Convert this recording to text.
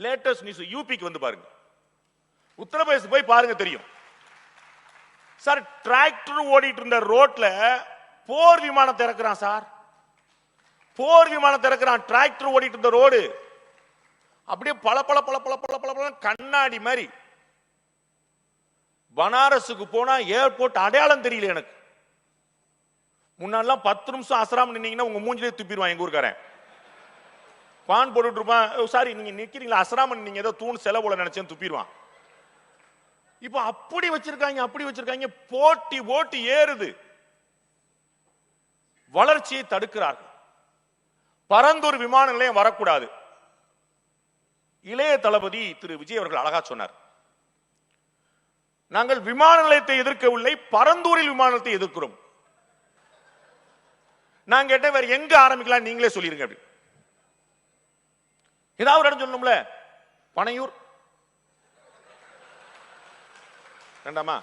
Latest news யூபிக்கு வந்து பாருங்க, உத்தரப்பிரதேச போய் பாருங்க தெரியும் சார். டிராக்டர் ஓடிட்டு இருந்த ரோட்ல போர் விமானத்தை இறக்குறான் சார், போர் விமானத்தை இறக்குறான். டிராக்டர் ஓடிட்டு இருந்த ரோடு அப்படியே பல பல பல பல பல பல பல கண்ணாடி மாதிரி. பனாரஸுக்கு போனா ஏர்போர்ட் அடையாளம் தெரியல எனக்கு. முன்னாடிலாம் 10 நிமிஷம் அசராம நின்னீங்கன்னா உங்க மூஞ்சிலே துப்பிடுவான் எங்க ஊருக்காரன். பான் போட்டுட்டு இருப்பான், சாரி நீங்க நிக்கிறீங்களா அசராம நீங்க ஏதோ தூண் செலவுல நினைச்சேன்னு துப்பிடுவான். இப்ப அப்படி வச்சிருக்காங்க, அப்படி வச்சிருக்காங்க. போட்டி போட்டி ஏறுது, வளர்ச்சியை தடுக்கிறார்கள். பரந்தூர் விமான நிலையம் வரக்கூடாது. இளைய தளபதி திரு விஜய் அவர்கள் அழகா சொன்னார், நாங்கள் விமான நிலையத்தை எதிர்க்கவில்லை, பரந்தூரில் விமான நிலையத்தை எதிர்க்கிறோம். நான் கேட்டேன் வேற எங்க ஆரம்பிக்கலாம் நீங்களே சொல்லிருங்க. அப்படி ஏதாவது ஒரு இடம் சொல்லணும்ல. பனையூர் வேண்டாமா?